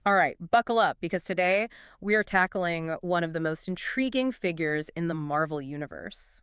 All right, buckle up because today we are tackling one of the most intriguing figures in the Marvel Universe,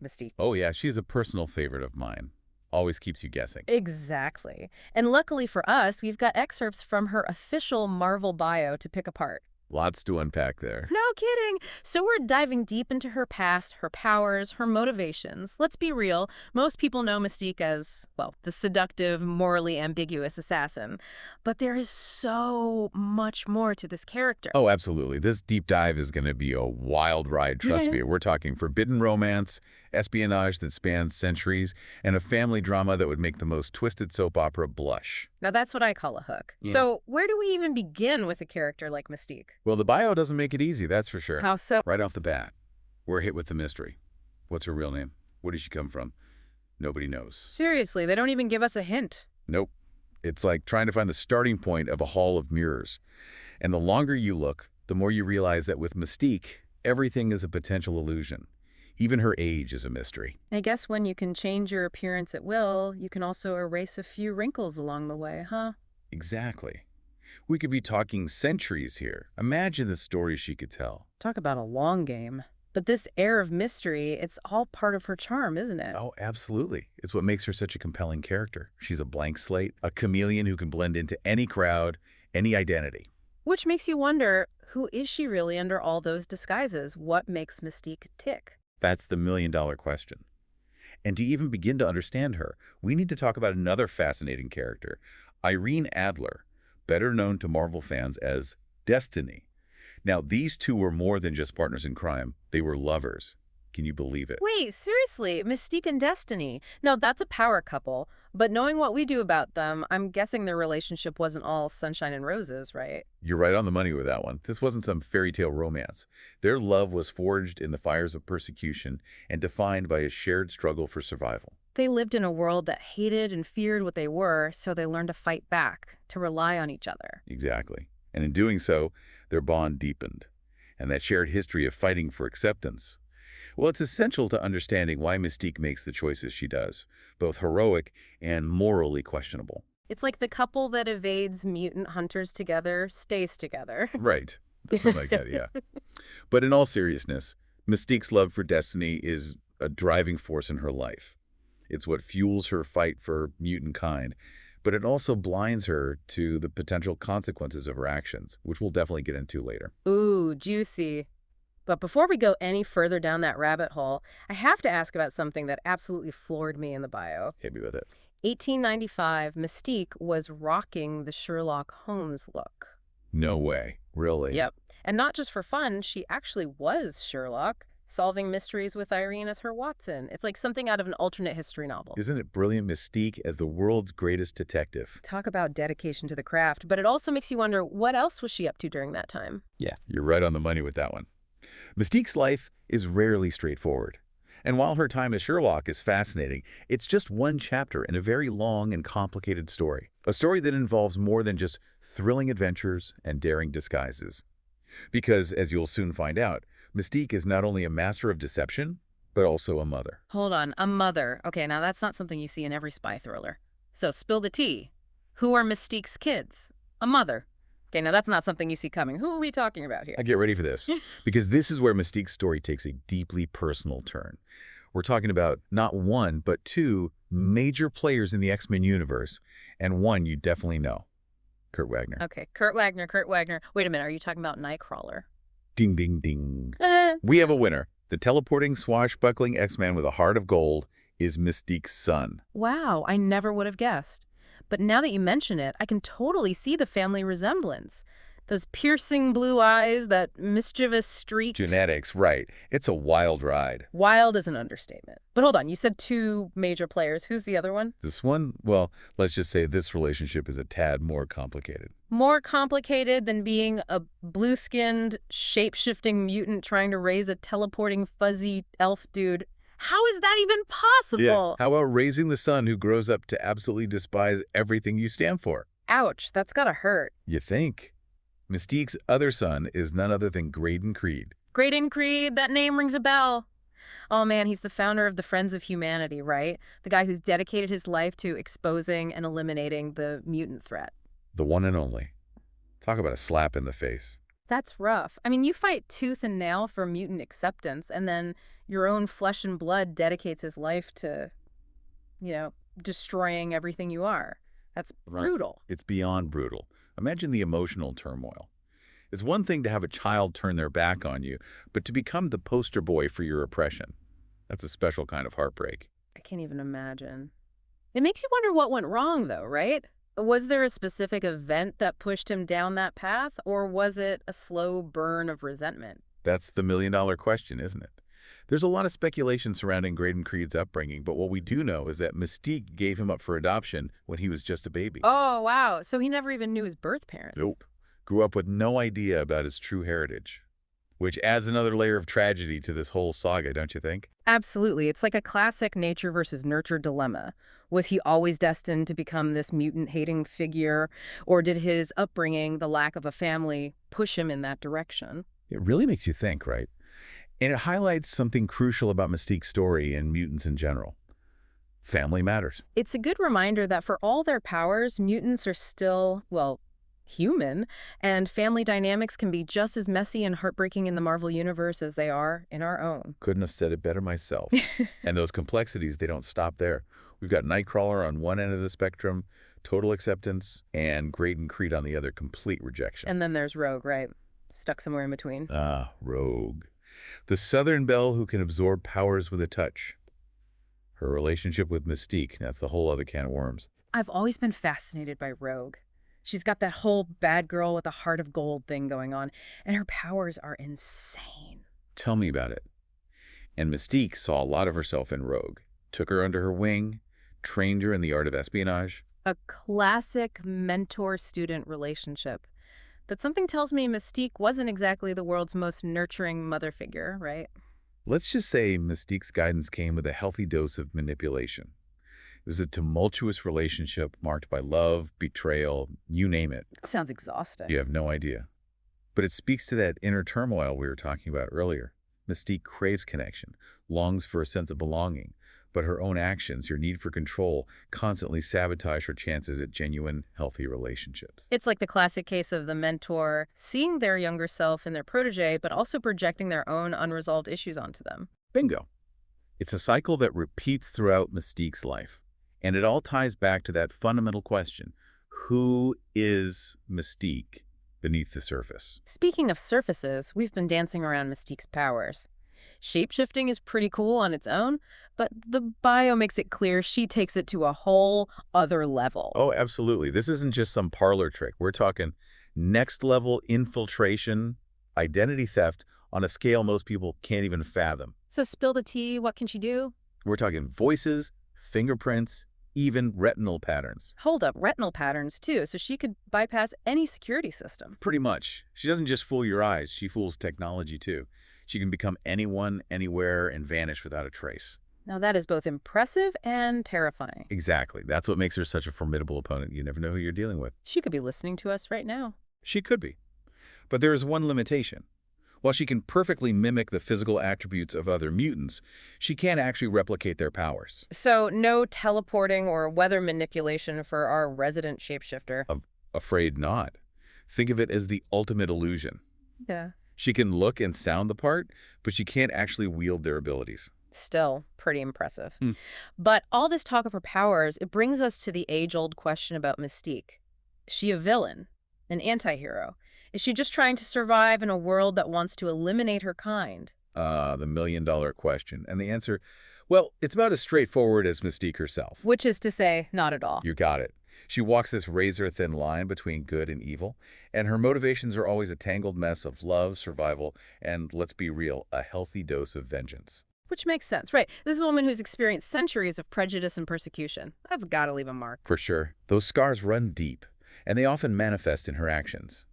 Mystique. Oh yeah, she's a personal favorite of mine. Always keeps you guessing. Exactly. And luckily for us, we've got excerpts from her official Marvel bio to pick apart. Lots to unpack there. No kidding. So we're diving deep into her past, her powers, her motivations. Let's be real. Most people know Mystique as, well, the seductive, morally ambiguous assassin. But there is so much more to this character. Oh, absolutely. This deep dive is going to be a wild ride, trust me. We're talking forbidden romance, espionage that spans centuries, and a family drama that would make the most twisted soap opera blush. Now that's what I call a hook. Yeah. So where do we even begin with a character like Mystique? Well, the bio doesn't make it easy, that's for sure. How so? Right off the bat, we're hit with the mystery. What's her real name? Where does she come from? Nobody knows. Seriously, they don't even give us a hint. Nope. It's like trying to find the starting point of a hall of mirrors. And the longer you look, the more you realize that with Mystique, everything is a potential illusion. Even her age is a mystery. I guess when you can change your appearance at will, you can also erase a few wrinkles along the way, huh? Exactly. We could be talking centuries here. Imagine the stories she could tell. Talk about a long game. But this air of mystery, it's all part of her charm, isn't it? Oh, absolutely. It's what makes her such a compelling character. She's a blank slate, a chameleon who can blend into any crowd, any identity. Which makes you wonder, who is she really under all those disguises? What makes Mystique tick? That's the million-dollar question. And to even begin to understand her, we need to talk about another fascinating character, Irene Adler, better known to Marvel fans as Destiny. Now, these two were more than just partners in crime. They were lovers. Can you believe it? Wait, seriously, Mystique and Destiny. Now, that's a power couple, but knowing what we do about them, I'm guessing their relationship wasn't all sunshine and roses, right? You're right on the money with that one. This wasn't some fairy tale romance. Their love was forged in the fires of persecution and defined by a shared struggle for survival. They lived in a world that hated and feared what they were, so they learned to fight back, to rely on each other. Exactly. And in doing so, their bond deepened. And that shared history of fighting for acceptance, well, it's essential to understanding why Mystique makes the choices she does, both heroic and morally questionable. It's like the couple that evades mutant hunters together stays together. Right. Something like that, yeah. But in all seriousness, Mystique's love for Destiny is a driving force in her life. It's what fuels her fight for mutant kind, but it also blinds her to the potential consequences of her actions, which we'll definitely get into later. Ooh, juicy. But before we go any further down that rabbit hole, I have to ask about something that absolutely floored me in the bio. Hit me with it. 1895, Mystique was rocking the Sherlock Holmes look. No way. Really? Yep. And not just for fun, she actually was Sherlock, solving mysteries with Irene as her Watson. It's like something out of an alternate history novel. Isn't it brilliant? Mystique as the world's greatest detective. Talk about dedication to the craft, but it also makes you wonder, what else was she up to during that time? Yeah, you're right on the money with that one. Mystique's life is rarely straightforward. And while her time as Sherlock is fascinating, it's just one chapter in a very long and complicated story. A story that involves more than just thrilling adventures and daring disguises. Because, as you'll soon find out, Mystique is not only a master of deception, but also a mother. Hold on, a mother. Okay, now that's not something you see in every spy thriller. So spill the tea. Who are Mystique's kids? A mother. Okay, now that's not something you see coming. Who are we talking about here? I get ready for this, because this is where Mystique's story takes a deeply personal turn. We're talking about not one, but two major players in the X-Men universe, and one you definitely know, Kurt Wagner. Okay, Kurt Wagner, Kurt Wagner. Wait a minute, are you talking about Nightcrawler? Ding, ding, ding. We have a winner. The teleporting, swashbuckling X-Man with a heart of gold is Mystique's son. Wow, I never would have guessed. But now that you mention it, I can totally see the family resemblance. Those piercing blue eyes, that mischievous streak. Genetics, right. It's a wild ride. Wild is an understatement. But hold on, you said two major players. Who's the other one? This one, well, let's just say this relationship is a tad more complicated. More complicated than being a blue-skinned, shape-shifting mutant trying to raise a teleporting, fuzzy elf dude. How is that even possible? Yeah. How about raising the son who grows up to absolutely despise everything you stand for? Ouch, that's gotta hurt. You think? Mystique's other son is none other than Graydon Creed. Graydon Creed, that name rings a bell. Oh man, he's the founder of the Friends of Humanity, right? The guy who's dedicated his life to exposing and eliminating the mutant threat. The one and only. Talk about a slap in the face. That's rough. I mean, you fight tooth and nail for mutant acceptance, and then your own flesh and blood dedicates his life to, you know, destroying everything you are. That's Right. brutal. It's beyond brutal. Imagine the emotional turmoil. It's one thing to have a child turn their back on you, but to become the poster boy for your oppression. That's a special kind of heartbreak. I can't even imagine. It makes you wonder what went wrong, though, right? Was there a specific event that pushed him down that path, or was it a slow burn of resentment? That's the million-dollar question, isn't it? There's a lot of speculation surrounding Graydon Creed's upbringing, but what we do know is that Mystique gave him up for adoption when he was just a baby. Oh, wow. So he never even knew his birth parents. Nope. Grew up with no idea about his true heritage, which adds another layer of tragedy to this whole saga, don't you think? Absolutely. It's like a classic nature versus nurture dilemma. Was he always destined to become this mutant-hating figure, or did his upbringing, the lack of a family, push him in that direction? It really makes you think, right? And it highlights something crucial about Mystique's story and mutants in general. Family matters. It's a good reminder that for all their powers, mutants are still, well, human, and family dynamics can be just as messy and heartbreaking in the Marvel Universe as they are in our own. Couldn't have said it better myself. And those complexities, they don't stop there. We've got Nightcrawler on one end of the spectrum, total acceptance, and Graydon Creed on the other, complete rejection. And then there's Rogue, right? Stuck somewhere in between. Ah, Rogue. The Southern Belle who can absorb powers with a touch. Her relationship with Mystique, that's a whole other can of worms. I've always been fascinated by Rogue. She's got that whole bad girl with a heart of gold thing going on, and her powers are insane. Tell me about it. And Mystique saw a lot of herself in Rogue. Took her under her wing, trained her in the art of espionage. A classic mentor-student relationship. But something tells me Mystique wasn't exactly the world's most nurturing mother figure, right? Let's just say Mystique's guidance came with a healthy dose of manipulation. It was a tumultuous relationship marked by love, betrayal, you name it. It sounds exhausting. You have no idea. But it speaks to that inner turmoil we were talking about earlier. Mystique craves connection, longs for a sense of belonging, but her own actions, her need for control, constantly sabotage her chances at genuine, healthy relationships. It's like the classic case of the mentor seeing their younger self in their protege, but also projecting their own unresolved issues onto them. Bingo. It's a cycle that repeats throughout Mystique's life. And it all ties back to that fundamental question: who is Mystique beneath the surface? Speaking of surfaces, we've been dancing around Mystique's powers. Shapeshifting is pretty cool on its own, but the bio makes it clear she takes it to a whole other level. Oh, absolutely. This isn't just some parlor trick. We're talking next-level infiltration, identity theft on a scale most people can't even fathom. So spill the tea, what can she do? We're talking voices, fingerprints, even retinal patterns. Hold up, retinal patterns too, so she could bypass any security system. Pretty much. She doesn't just fool your eyes, she fools technology too. She can become anyone, anywhere, and vanish without a trace. Now that is both impressive and terrifying. Exactly. That's what makes her such a formidable opponent. You never know who you're dealing with. She could be listening to us right now. She could be. But there is one limitation. While she can perfectly mimic the physical attributes of other mutants, she can't actually replicate their powers. So no teleporting or weather manipulation for our resident shapeshifter. Afraid not. Think of it as the ultimate illusion. Yeah. She can look and sound the part, but she can't actually wield their abilities. Still pretty impressive. But all this talk of her powers, it brings us to the age-old question about Mystique. Is she a villain? An antihero? Is she just trying to survive in a world that wants to eliminate her kind? The million-dollar question. And the answer, well, it's about as straightforward as Mystique herself. Which is to say, not at all. You got it. She walks this razor-thin line between good and evil, and her motivations are always a tangled mess of love, survival, and, let's be real, a healthy dose of vengeance. Which makes sense, right? This is a woman who's experienced centuries of prejudice and persecution. That's gotta leave a mark. For sure. Those scars run deep, and they often manifest in her actions.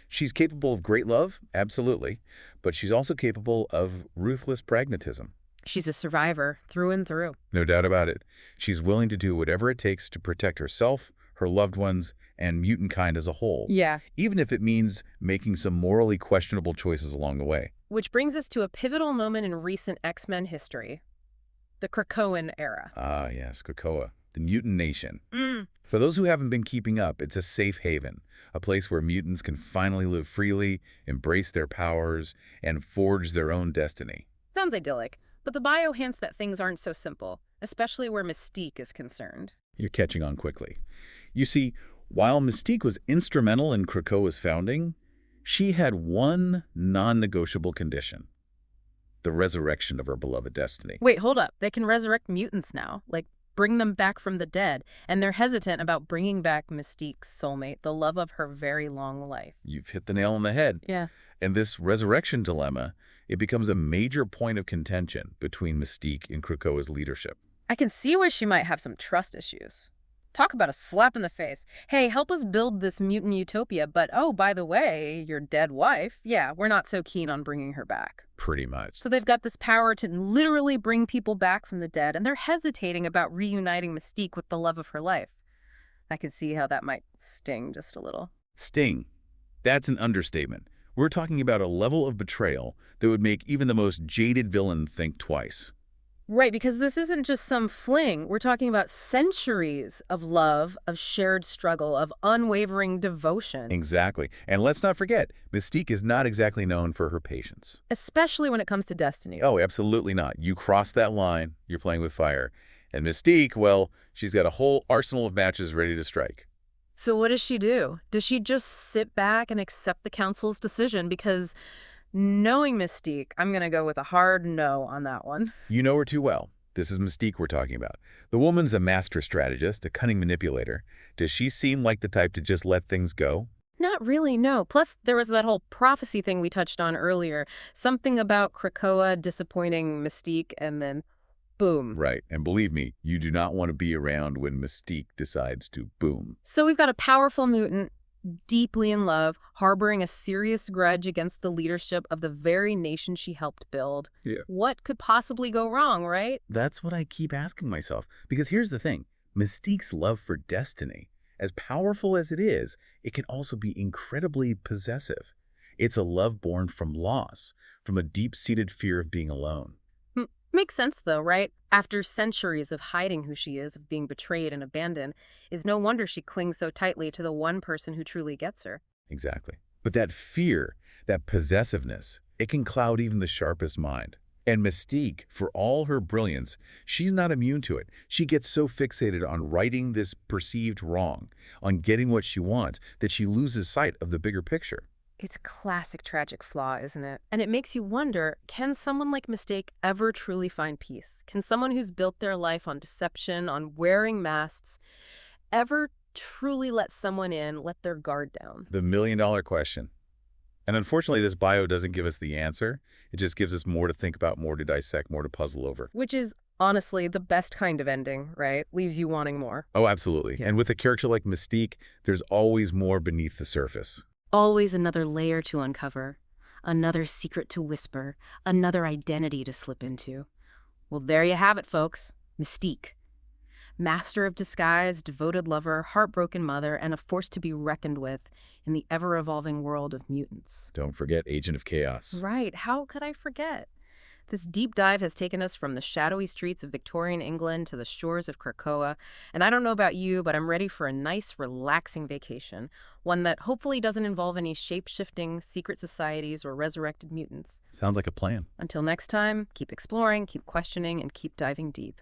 She's capable of great love, absolutely, but she's also capable of ruthless pragmatism. She's a survivor, through and through. No doubt about it. She's willing to do whatever it takes to protect herself, her loved ones, and mutant kind as a whole. Yeah. Even if it means making some morally questionable choices along the way. Which brings us to a pivotal moment in recent X-Men history. The Krakoan era. Ah, yes, Krakoa. the mutant nation. Mm. For those who haven't been keeping up, it's a safe haven, a place where mutants can finally live freely, embrace their powers, and forge their own destiny. Sounds idyllic, but the bio hints that things aren't so simple, especially where Mystique is concerned. You're catching on quickly. You see, while Mystique was instrumental in Krakoa's founding, she had one non-negotiable condition: the resurrection of her beloved destiny. Wait, hold up. They can resurrect mutants now, like bring them back from the dead, and they're hesitant about bringing back Mystique's soulmate, the love of her very long life. You've hit the nail on the head. Yeah. And this resurrection dilemma, it becomes a major point of contention between Mystique and Krakoa's leadership. I can see why she might have some trust issues. Talk about a slap in the face. Hey, help us build this mutant utopia, but oh, by the way, your dead wife, yeah, we're not so keen on bringing her back. Pretty much. So they've got this power to literally bring people back from the dead, and they're hesitating about reuniting Mystique with the love of her life. I can see how that might sting just a little. Sting. That's an understatement. We're talking about a level of betrayal that would make even the most jaded villain think twice. Right, because this isn't just some fling. We're talking about centuries of love, of shared struggle, of unwavering devotion. Exactly. And let's not forget, Mystique is not exactly known for her patience. Especially when it comes to destiny. Oh, absolutely not. You cross that line, you're playing with fire. And Mystique, well, she's got a whole arsenal of matches ready to strike. So what does she do? Does she just sit back and accept the council's decision? Because knowing Mystique, I'm going to go with a hard no on that one. You know her too well. This is Mystique we're talking about. The woman's a master strategist, a cunning manipulator. Does she seem like the type to just let things go? Not really, no. Plus, there was that whole prophecy thing we touched on earlier. Something about Krakoa disappointing Mystique, and then boom. Right. And believe me, you do not want to be around when Mystique decides to boom. So we've got a powerful mutant, deeply in love, harboring a serious grudge against the leadership of the very nation she helped build. Yeah. What could possibly go wrong, right? That's what I keep asking myself. Because here's the thing. Mystique's love for destiny, as powerful as it can also be incredibly possessive. It's a love born from loss, from a deep-seated fear of being alone. Makes sense, though, right? After centuries of hiding who she is, of being betrayed and abandoned, is no wonder she clings so tightly to the one person who truly gets her. Exactly. But that fear, that possessiveness, it can cloud even the sharpest mind. And Mystique, for all her brilliance, she's not immune to it. She gets so fixated on righting this perceived wrong, on getting what she wants, that she loses sight of the bigger picture. It's classic tragic flaw, isn't it? And it makes you wonder, can someone like Mystique ever truly find peace? Can someone who's built their life on deception, on wearing masks, ever truly let someone in, let their guard down? The million-dollar question. And unfortunately, this bio doesn't give us the answer. It just gives us more to think about, more to dissect, more to puzzle over. Which is, honestly, the best kind of ending, right? Leaves you wanting more. Oh, absolutely. And with a character like Mystique, there's always more beneath the surface. Always another layer to uncover, another secret to whisper, another identity to slip into. Well, there you have it, folks. Mystique. Master of disguise, devoted lover, heartbroken mother, and a force to be reckoned with in the ever-evolving world of mutants. Don't forget Agent of Chaos. Right. How could I forget? This deep dive has taken us from the shadowy streets of Victorian England to the shores of Krakoa, and I don't know about you, but I'm ready for a nice, relaxing vacation, one that hopefully doesn't involve any shape-shifting secret societies or resurrected mutants. Sounds like a plan. Until next time, keep exploring, keep questioning, and keep diving deep.